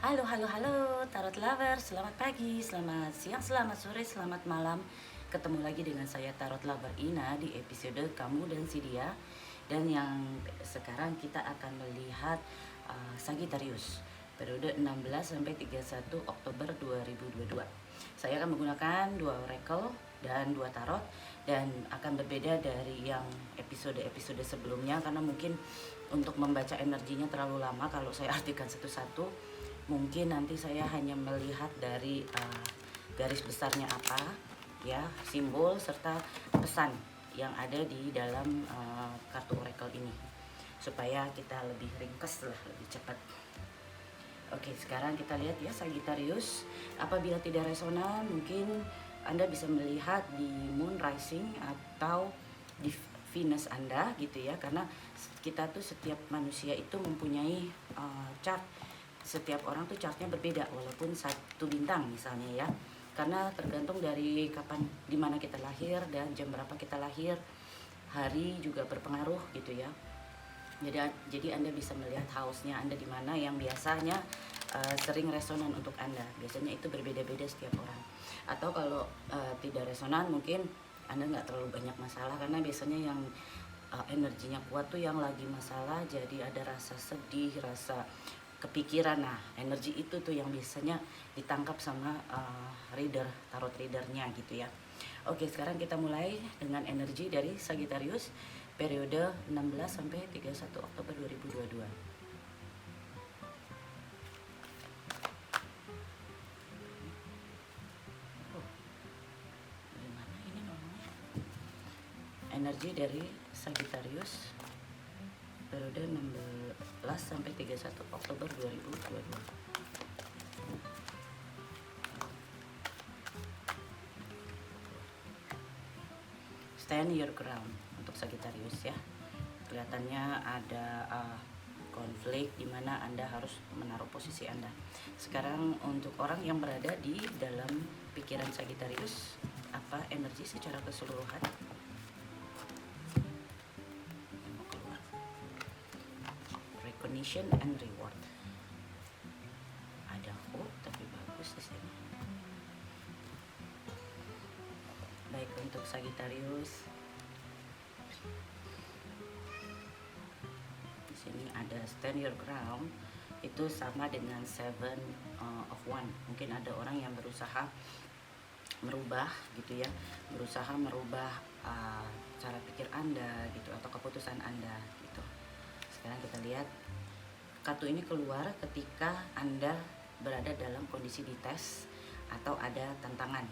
Halo, halo, halo, Tarot Lover. Selamat pagi, selamat siang, selamat sore, selamat malam. Ketemu lagi dengan saya Tarot Lover Ina di episode Kamu dan Si Dia. Dan yang sekarang kita akan melihat Sagittarius periode 16 sampai 31 Oktober 2022. Saya akan menggunakan dua oracle dan dua tarot, dan akan berbeda dari yang episode-episode sebelumnya karena mungkin untuk membaca energinya terlalu lama kalau saya artikan satu-satu. Mungkin nanti saya hanya melihat dari garis besarnya apa, ya, simbol serta pesan yang ada di dalam kartu oracle ini, supaya kita lebih ringkas lah, lebih cepat. Oke, sekarang kita lihat ya Sagittarius. Apabila tidak resonan, mungkin Anda bisa melihat di moon rising atau di Venus Anda gitu ya, karena kita tuh setiap manusia itu mempunyai chart. Setiap orang tuh chartnya berbeda walaupun satu bintang misalnya ya, karena tergantung dari kapan, dimana kita lahir dan jam berapa kita lahir. Hari juga berpengaruh gitu ya. Jadi Anda bisa melihat house-nya Anda di mana yang biasanya sering resonan untuk Anda. Biasanya itu berbeda-beda setiap orang. Atau kalau tidak resonan, mungkin Anda nggak terlalu banyak masalah, karena biasanya yang energinya kuat tuh yang lagi masalah, jadi ada rasa sedih, rasa kepikiran. Nah, energi itu tuh yang biasanya ditangkap sama tarot readernya gitu ya. Oke, sekarang kita mulai dengan energi dari Sagittarius periode 16 sampai 31 Oktober 2022. Oh, dari mana ini nomornya? Energi dari Sagittarius periode 16 sampai 31 Oktober 2022. Stand your ground untuk Sagittarius ya. Kelihatannya ada konflik di mana Anda harus menaruh posisi Anda. Sekarang untuk orang yang berada di dalam pikiran Sagittarius, apa energi secara keseluruhan? Mau keluar. Recognition and reward. Ada hope tapi bagus di sini. Baik, untuk Sagittarius, di sini ada stand your ground, itu sama dengan seven of one. Mungkin ada orang yang berusaha merubah gitu ya, berusaha merubah cara pikir Anda gitu, atau keputusan Anda gitu. Sekarang kita lihat kartu ini keluar ketika Anda berada dalam kondisi dites atau ada tantangan.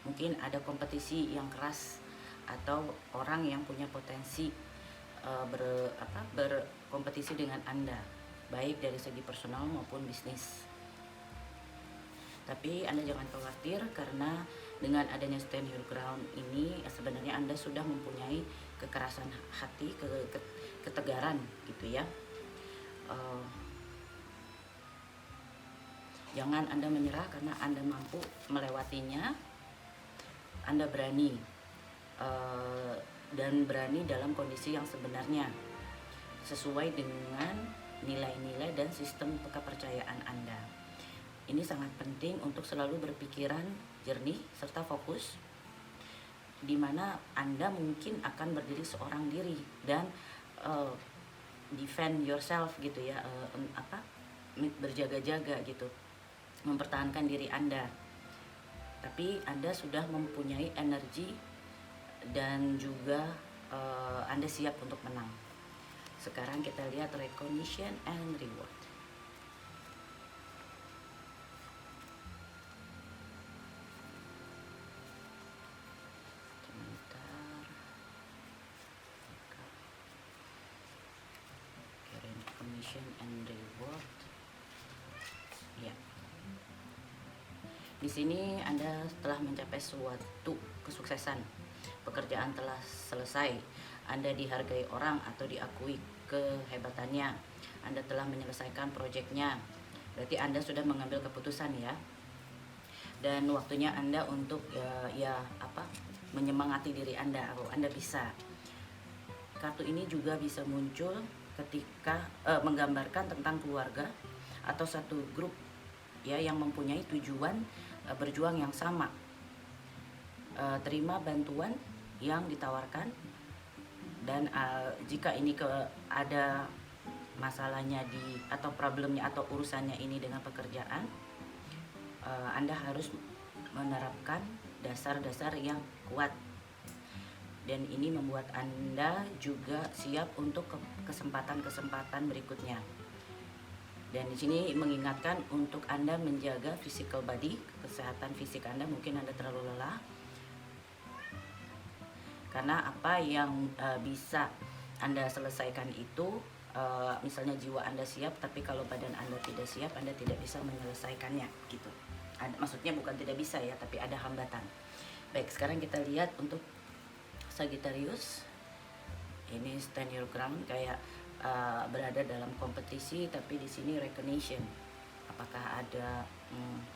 Mungkin ada kompetisi yang keras atau orang yang punya potensi berkompetisi dengan Anda, baik dari segi personal maupun bisnis. Tapi Anda jangan khawatir, karena dengan adanya stand your ground ini sebenarnya Anda sudah mempunyai kekerasan hati, ketegaran gitu ya. Jangan Anda menyerah, karena Anda mampu melewatinya. Anda berani dan berani dalam kondisi yang sebenarnya sesuai dengan nilai-nilai dan sistem kepercayaan Anda. Ini sangat penting untuk selalu berpikiran jernih serta fokus, di mana Anda mungkin akan berdiri seorang diri dan defend yourself gitu ya, berjaga-jaga gitu, mempertahankan diri Anda. Tapi Anda sudah mempunyai energi dan juga Anda siap untuk menang. Sekarang kita lihat recognition and reward. Sebentar. Recognition and reward. Ya. Di sini Anda telah mencapai suatu kesuksesan. Pekerjaan telah selesai. Anda dihargai orang atau diakui kehebatannya. Anda telah menyelesaikan proyeknya. Berarti Anda sudah mengambil keputusan ya. Dan waktunya Anda untuk menyemangati diri Anda. Anda bisa. Kartu ini juga bisa muncul ketika menggambarkan tentang keluarga atau satu grup ya yang mempunyai tujuan berjuang yang sama. Terima bantuan yang ditawarkan, dan jika ini ada masalahnya atau problemnya atau urusannya ini dengan pekerjaan, Anda harus menerapkan dasar-dasar yang kuat, dan ini membuat Anda juga siap untuk kesempatan-kesempatan berikutnya. Dan di sini mengingatkan untuk Anda menjaga physical body, kesehatan fisik Anda. Mungkin Anda terlalu lelah, karena apa yang bisa Anda selesaikan itu, misalnya jiwa Anda siap, tapi kalau badan Anda tidak siap, Anda tidak bisa menyelesaikannya gitu. Maksudnya bukan tidak bisa ya, tapi ada hambatan. Baik, sekarang kita lihat untuk Sagittarius. Ini stand your ground, kayak berada dalam kompetisi, tapi di sini recognition. Apakah ada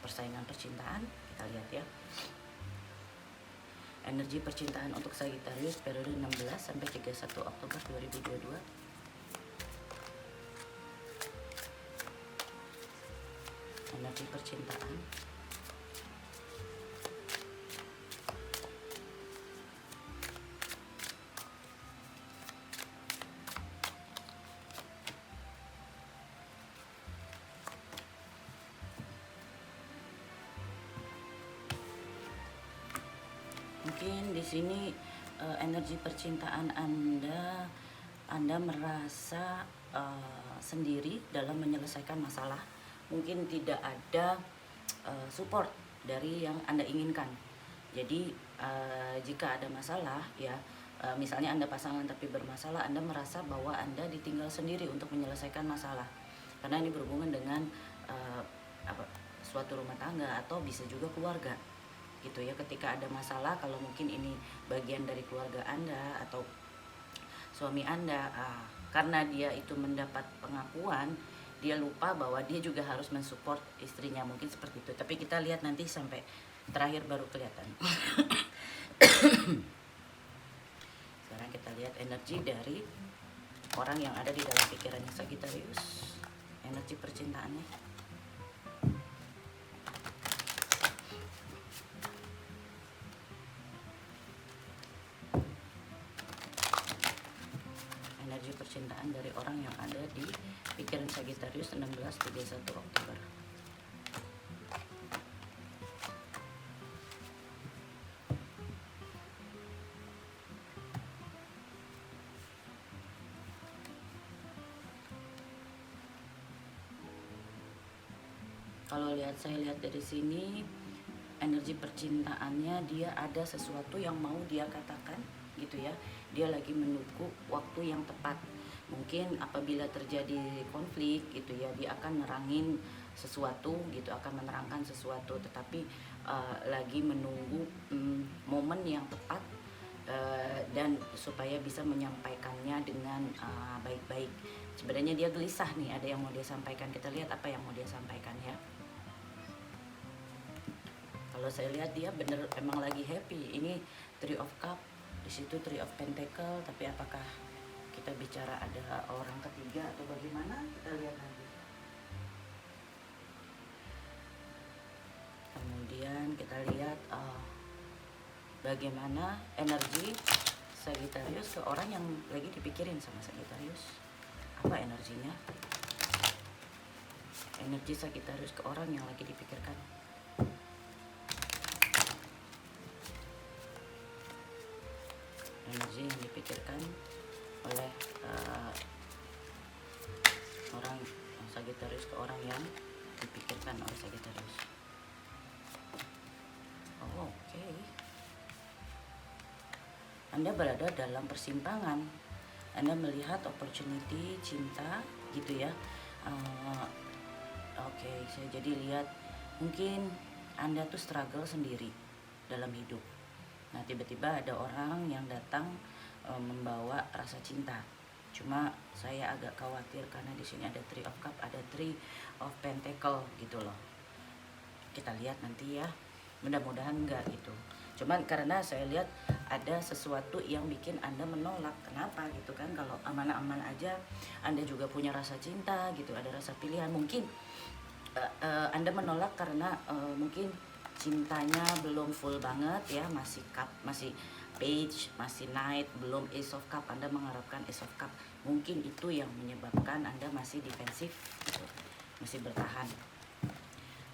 persaingan percintaan? Kita lihat ya. Energi percintaan untuk Sagittarius periode 16 sampai 31 Oktober 2022. Energi percintaan. Mungkin di sini energi percintaan Anda merasa sendiri dalam menyelesaikan masalah. Mungkin tidak ada support dari yang Anda inginkan. Jadi jika ada masalah ya, misalnya Anda pasangan tapi bermasalah, Anda merasa bahwa Anda ditinggal sendiri untuk menyelesaikan masalah. Karena ini berhubungan dengan suatu rumah tangga atau bisa juga keluarga gitu ya. Ketika ada masalah, kalau mungkin ini bagian dari keluarga Anda atau suami Anda, karena dia itu mendapat pengakuan, dia lupa bahwa dia juga harus mensupport istrinya, mungkin seperti itu. Tapi kita lihat nanti sampai terakhir baru kelihatan. Sekarang kita lihat energi dari orang yang ada di dalam pikirannya Sagittarius, energi percintaannya. Energi percintaan dari orang yang ada di pikiran Sagittarius 16-31 Oktober. Kalau saya lihat dari sini, energi percintaannya, dia ada sesuatu yang mau dia katakan gitu ya. Dia lagi menunggu waktu yang tepat. Mungkin apabila terjadi konflik gitu ya, dia akan nerangin sesuatu gitu, akan menerangkan sesuatu, tetapi lagi menunggu momen yang tepat, dan supaya bisa menyampaikannya dengan baik-baik. Sebenarnya dia gelisah nih, ada yang mau dia sampaikan. Kita lihat apa yang mau dia sampaikan ya. Kalau saya lihat dia bener emang lagi happy. Ini Three of Cup, di situ Three of Pentacle, tapi apakah kita bicara ada orang ketiga atau bagaimana? Kita lihat nanti. Kemudian kita lihat bagaimana energi Sagittarius ke orang yang lagi dipikirin sama Sagittarius. Apa energinya? Energi Sagittarius ke orang yang lagi dipikirkan. Energi yang dipikirkan oleh orang Sagittarius ke orang yang dipikirkan oleh Sagittarius. Oke. Anda berada dalam persimpangan. Anda melihat opportunity cinta gitu ya. Oke, saya jadi lihat mungkin Anda tuh struggle sendiri dalam hidup. Nah, tiba-tiba ada orang yang datang membawa rasa cinta. Cuma saya agak khawatir karena di sini ada Three of Cup, ada Three of Pentacle gitu loh. Kita lihat nanti ya. Mudah-mudahan enggak gitu. Cuman karena saya lihat ada sesuatu yang bikin Anda menolak. Kenapa gitu kan? Kalau aman-aman aja Anda juga punya rasa cinta gitu, ada rasa pilihan. Mungkin Anda menolak karena mungkin cintanya belum full banget ya, masih cup, masih page, masih knight, belum ace of cup. Anda mengharapkan ace of cup. Mungkin itu yang menyebabkan Anda masih defensif gitu, masih bertahan.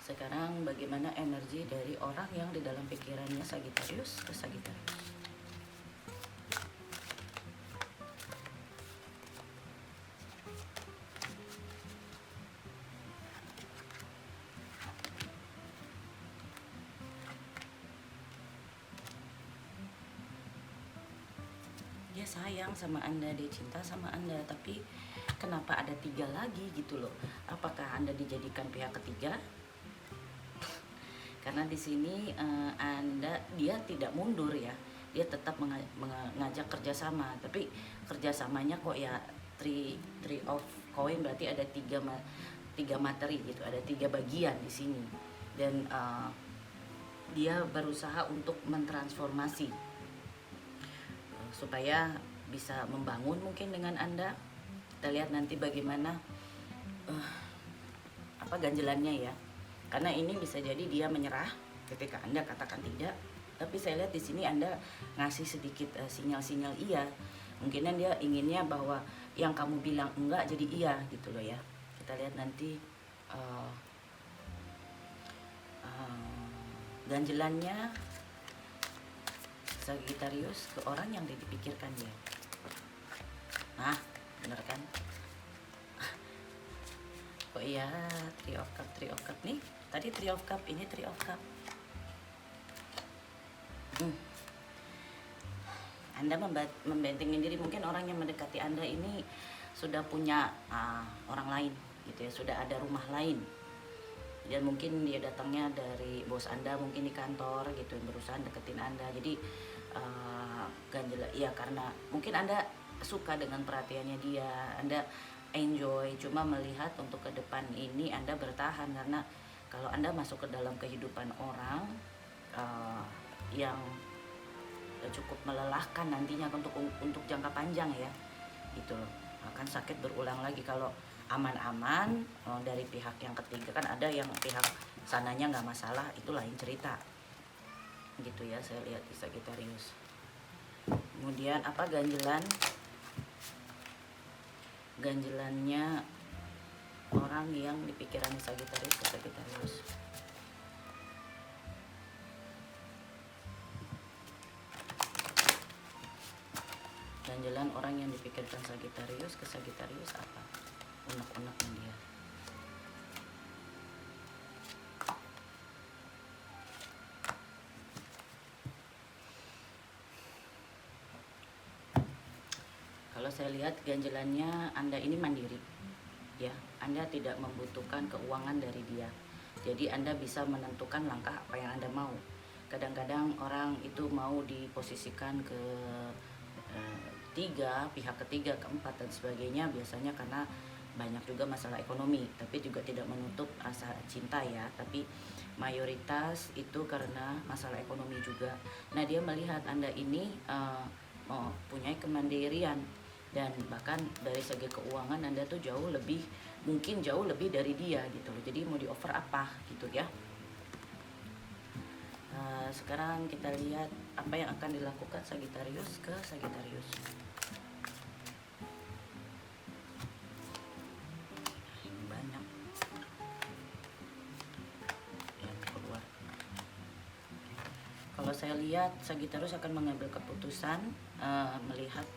Sekarang bagaimana energi dari orang yang di dalam pikirannya Sagittarius ke Sagittarius? Dia sayang sama Anda, dia cinta sama Anda, tapi kenapa ada 3 lagi gitu loh? Apakah Anda dijadikan pihak ketiga? Karena di sini dia tidak mundur ya, dia tetap mengajak kerjasama, tapi kerjasamanya kok ya three of coin, berarti ada tiga materi gitu, ada 3 bagian di sini, dan dia berusaha untuk mentransformasi supaya bisa membangun mungkin dengan Anda. Kita lihat nanti bagaimana ganjelannya ya. Karena ini bisa jadi dia menyerah ketika Anda katakan tidak, tapi saya lihat di sini Anda ngasih sedikit sinyal-sinyal iya. Mungkin dia inginnya bahwa yang kamu bilang enggak jadi iya gitu loh ya. Kita lihat nanti ganjelannya Sagittarius ke orang yang dipikirkan dia. Nah, bener kan? Oh iya, three of cup nih. Tadi 3 of cup, ini 3 of cup. Anda membentengin diri. Mungkin orang yang mendekati Anda ini sudah punya orang lain gitu ya, sudah ada rumah lain. Dan mungkin dia datangnya dari bos Anda mungkin di kantor gitu, yang berusaha deketin Anda. Jadi ganjel ya, karena mungkin Anda suka dengan perhatiannya dia, Anda enjoy. Cuma melihat untuk ke depan ini Anda bertahan, karena kalau Anda masuk ke dalam kehidupan orang yang cukup melelahkan nantinya untuk jangka panjang ya, gitu loh, akan sakit berulang lagi. Kalau aman-aman dari pihak yang ketiga, kan ada yang pihak sananya nggak masalah, itu lain cerita gitu ya. Saya lihat di Sagittarius. Kemudian apa ganjelannya orang yang di pikiran Sagittarius ke Sagittarius? Ganjelan orang yang dipikirkan Sagittarius ke Sagittarius apa? Unek-uneknya dia. Kalau saya lihat ganjelannya Anda ini mandiri ya, Anda tidak membutuhkan keuangan dari dia, jadi Anda bisa menentukan langkah apa yang Anda mau. Kadang-kadang orang itu mau diposisikan ke pihak ketiga, keempat dan sebagainya, biasanya karena banyak juga masalah ekonomi, tapi juga tidak menutup rasa cinta ya, tapi mayoritas itu karena masalah ekonomi juga. Nah, dia melihat Anda ini mempunyai kemandirian, dan bahkan dari segi keuangan Anda tuh mungkin jauh lebih dari dia gitu loh. Jadi mau di offer apa gitu ya. Sekarang kita lihat apa yang akan dilakukan Sagittarius ke Sagittarius. Banyak yang keluar. Kalau saya lihat Sagittarius akan mengambil keputusan, melihat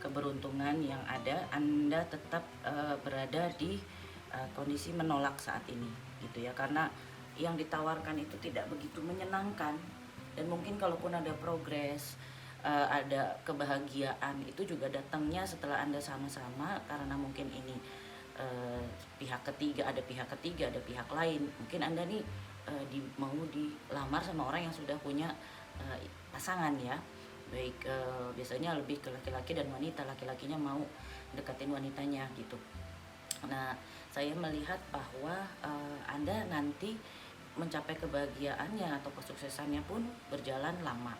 keberuntungan yang ada. Anda tetap berada di kondisi menolak saat ini gitu ya, karena yang ditawarkan itu tidak begitu menyenangkan. Dan mungkin kalaupun ada progres, ada kebahagiaan, itu juga datangnya setelah Anda sama-sama, karena mungkin ini pihak ketiga, ada pihak lain. Mungkin Anda nih mau dilamar sama orang yang sudah punya pasangan ya, baik biasanya lebih ke laki-laki dan wanita. Laki-lakinya mau deketin wanitanya gitu. Nah, saya melihat bahwa Anda nanti mencapai kebahagiaannya atau kesuksesannya pun berjalan lama.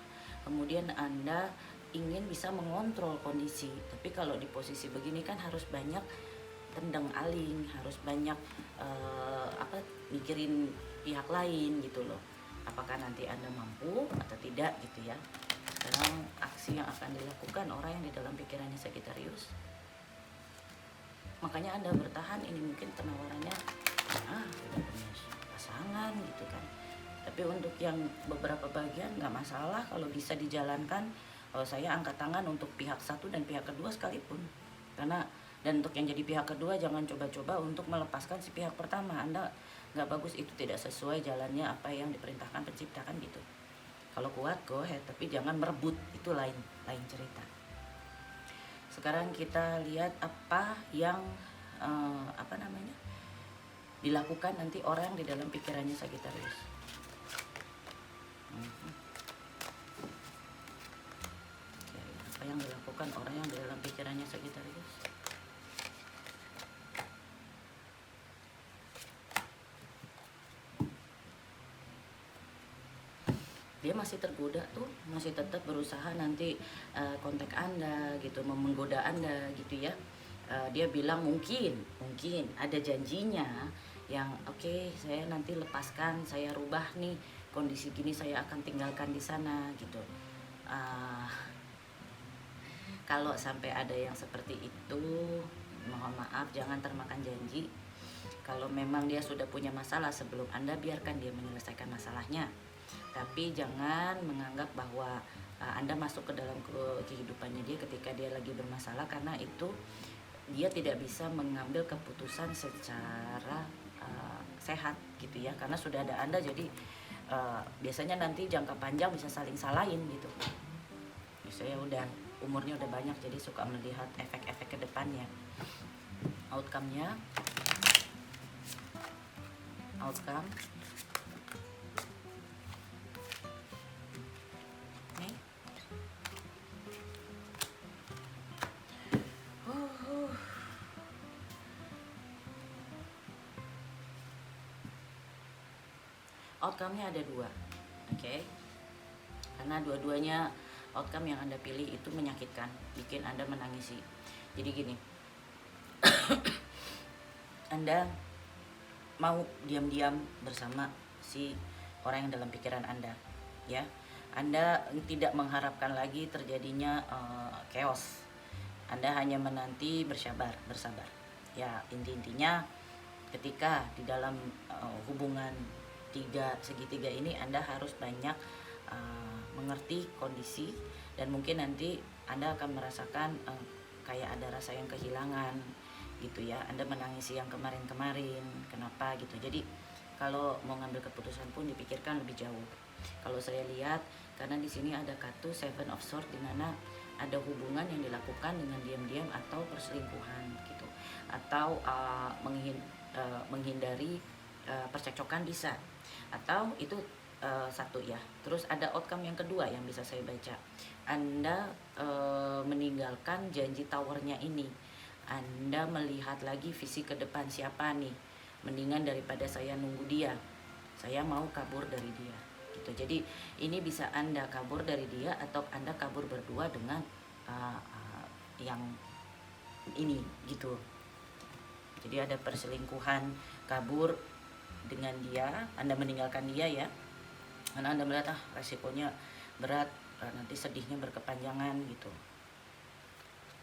Kemudian Anda ingin bisa mengontrol kondisi, tapi kalau di posisi begini kan harus banyak tendang aling, harus banyak mikirin pihak lain gitu loh. Apakah nanti Anda mampu atau tidak gitu ya. Sekarang aksi yang akan dilakukan orang yang di dalam pikirannya Sagittarius. Makanya Anda bertahan, ini mungkin penawarannya udah punya pasangan gitu kan. Tapi untuk yang beberapa bagian nggak masalah kalau bisa dijalankan. Kalau saya angkat tangan untuk pihak satu dan pihak kedua sekalipun. Dan untuk yang jadi pihak kedua jangan coba-coba untuk melepaskan si pihak pertama. Anda nggak bagus, itu tidak sesuai jalannya apa yang diperintahkan pencipta kan gitu. Kalau kuat go ahead, tapi jangan merebut, itu lain cerita. Sekarang kita lihat apa yang dilakukan nanti orang di dalam pikirannya Sagittarius. Apa yang dilakukan orang yang di dalam pikirannya Sagittarius? Dia masih tergoda tuh, masih tetap berusaha nanti kontak Anda gitu, menggoda Anda gitu ya. Dia bilang mungkin ada janjinya yang oke, saya nanti lepaskan, saya rubah nih kondisi gini, saya akan tinggalkan di sana gitu. Kalau sampai ada yang seperti itu, mohon maaf, jangan termakan janji. Kalau memang dia sudah punya masalah sebelum Anda, biarkan dia menyelesaikan masalahnya. Tapi jangan menganggap bahwa Anda masuk ke dalam kehidupannya dia ketika dia lagi bermasalah, karena itu dia tidak bisa mengambil keputusan secara sehat gitu ya, karena sudah ada Anda. Jadi biasanya nanti jangka panjang bisa saling salahin gitu. Saya udah umurnya udah banyak, jadi suka melihat efek-efek ke depannya. Outcome outcome-nya ada dua, oke? Karena dua-duanya outcome yang Anda pilih itu menyakitkan, bikin Anda menangisi. Jadi gini, Anda mau diam-diam bersama si orang yang dalam pikiran Anda, ya. Anda tidak mengharapkan lagi terjadinya chaos. Anda hanya menanti bersabar. Ya, intinya ketika di dalam hubungan segitiga ini, Anda harus banyak mengerti kondisi, dan mungkin nanti Anda akan merasakan kayak ada rasa yang kehilangan gitu ya. Anda menangisi yang kemarin-kemarin, kenapa gitu. Jadi kalau mau ngambil keputusan pun dipikirkan lebih jauh. Kalau saya lihat, karena di sini ada kartu Seven of Swords, di mana ada hubungan yang dilakukan dengan diam-diam atau perselingkuhan gitu, atau menghindari percekcokan bisa, atau itu satu ya. Terus ada outcome yang kedua yang bisa saya baca. Anda meninggalkan janji towernya ini. Anda melihat lagi visi ke depan, siapa nih, mendingan daripada saya nunggu dia, saya mau kabur dari dia gitu. Jadi ini bisa Anda kabur dari dia, atau Anda kabur berdua dengan yang ini gitu. Jadi ada perselingkuhan, kabur dengan dia, Anda meninggalkan dia ya, karena Anda melihat resikonya berat, nanti sedihnya berkepanjangan gitu.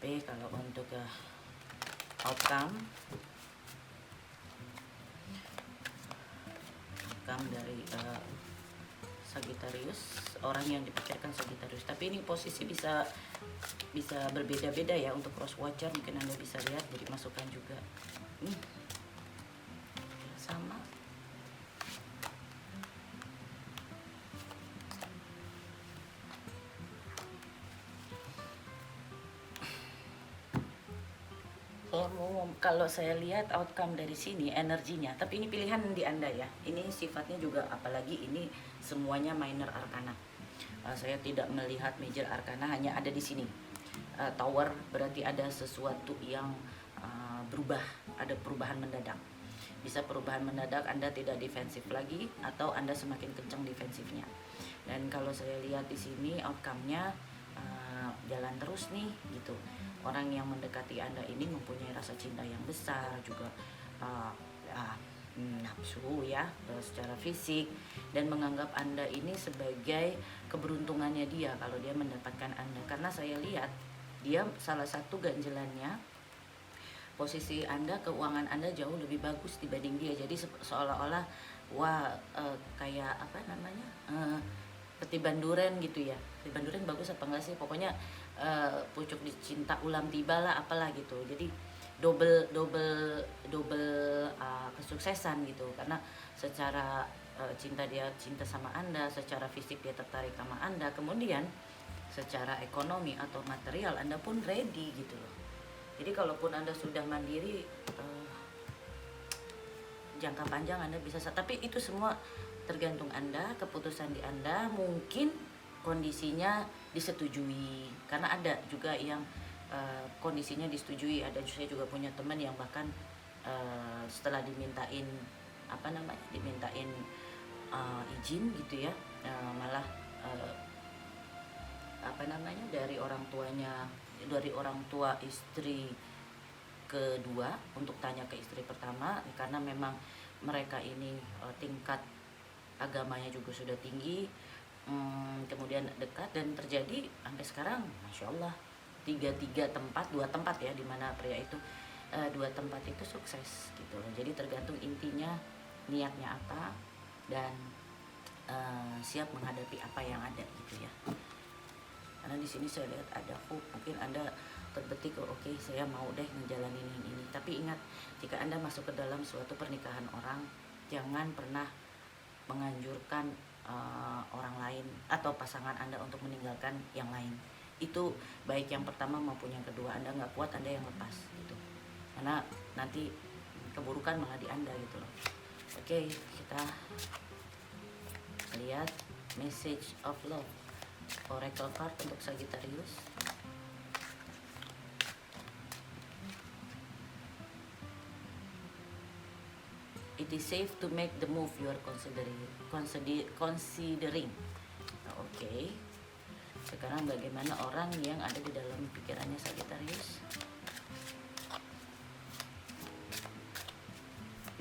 Tapi kalau untuk outcome dari Sagittarius, orang yang dipikirkan Sagittarius. Tapi ini posisi bisa berbeda-beda ya. Untuk cross watcher mungkin Anda bisa lihat, jadi masukan juga. Sama. Kalau saya lihat outcome dari sini, energinya, tapi ini pilihan di Anda ya. Ini sifatnya juga, apalagi ini semuanya minor arcana. Saya tidak melihat major arcana, hanya ada di sini. Tower berarti ada sesuatu yang berubah, ada perubahan mendadak. bisa perubahan mendadak, Anda tidak defensif lagi atau Anda semakin kencang defensifnya. Dan kalau saya lihat di sini outcome-nya jalan terus nih gitu. Orang yang mendekati Anda ini mempunyai rasa cinta yang besar, juga nafsu ya secara fisik, dan menganggap Anda ini sebagai keberuntungannya dia kalau dia mendapatkan Anda. Karena saya lihat dia salah satu ganjelannya, posisi Anda, keuangan Anda jauh lebih bagus dibanding dia. Jadi seolah-olah wah kayak apa namanya, ketiban duren gitu ya. Ketiban duren bagus apa enggak sih, pokoknya pucuk dicinta ulam tiba lah apalah gitu. Jadi double kesuksesan gitu, karena secara cinta, dia cinta sama Anda, secara fisik dia tertarik sama Anda, kemudian secara ekonomi atau material Anda pun ready gitu loh. Jadi kalaupun Anda sudah mandiri, jangka panjang Anda bisa, tapi itu semua tergantung Anda, keputusan di Anda. Mungkin kondisinya disetujui, karena ada juga yang kondisinya disetujui. Saya juga punya teman yang bahkan setelah dimintain izin gitu ya, malah dari orang tuanya, dari orang tua istri kedua untuk tanya ke istri pertama, karena memang mereka ini tingkat agamanya juga sudah tinggi, kemudian dekat, dan terjadi sampai sekarang Masya Allah 2 tempat ya, dimana pria itu 2 tempat itu sukses gitu loh. Jadi tergantung intinya niatnya apa, dan siap menghadapi apa yang ada gitu ya. Karena di sini saya lihat ada hope, mungkin Anda terbetik, oke, saya mau deh ngejalanin ini. Tapi ingat, jika Anda masuk ke dalam suatu pernikahan orang, jangan pernah menganjurkan orang lain atau pasangan Anda untuk meninggalkan yang lain. Itu baik yang pertama maupun yang kedua. Anda nggak kuat, Anda yang lepas gitu, karena nanti keburukan malah di Anda gitu loh. Oke, kita lihat message of love oracle card untuk Sagittarius. It is safe to make the move you are considering. Oke. Sekarang bagaimana orang yang ada di dalam pikirannya Sagittarius?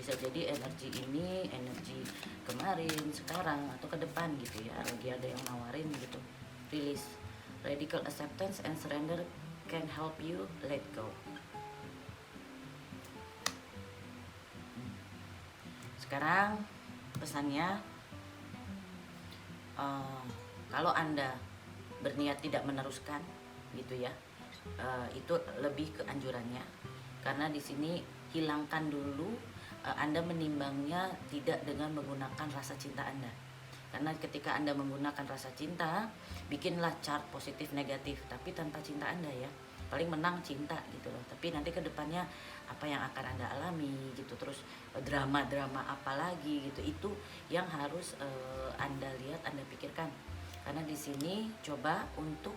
Bisa jadi energi ini, energi kemarin, sekarang, atau ke depan gitu ya. Lagi ada yang nawarin gitu. Release. Radical acceptance and surrender can help you let go. Sekarang pesannya, kalau Anda berniat tidak meneruskan gitu ya, itu lebih ke anjurannya, karena di sini hilangkan dulu, Anda menimbangnya tidak dengan menggunakan rasa cinta Anda. Karena ketika Anda menggunakan rasa cinta, bikinlah chart positif negatif, tapi tanpa cinta Anda ya. Paling menang cinta gitu loh, tapi nanti ke depannya apa yang akan Anda alami gitu, terus drama-drama apa lagi gitu, itu yang harus Anda lihat, Anda pikirkan. Karena di sini coba untuk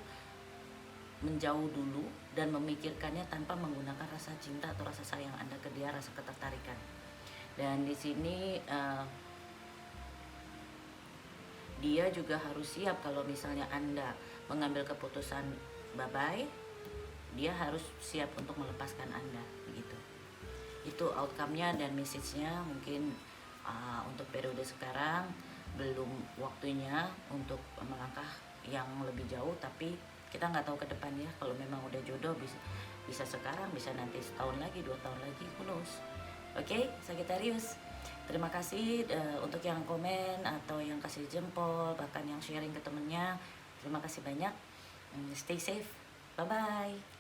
menjauh dulu dan memikirkannya tanpa menggunakan rasa cinta atau rasa sayang Anda ke dia, rasa ketertarikan. Dan di sini dia juga harus siap kalau misalnya Anda mengambil keputusan bye-bye, dia harus siap untuk melepaskan Anda begitu. Itu outcome-nya dan message-nya. Mungkin untuk periode sekarang belum waktunya untuk melangkah yang lebih jauh, tapi kita nggak tahu ke depan ya. Kalau memang udah jodoh, bisa sekarang, bisa nanti setahun lagi, 2 tahun lagi, who knows. Oke, Sagittarius, terima kasih untuk yang komen atau yang kasih jempol, bahkan yang sharing ke temennya. Terima kasih banyak. Stay safe, bye bye.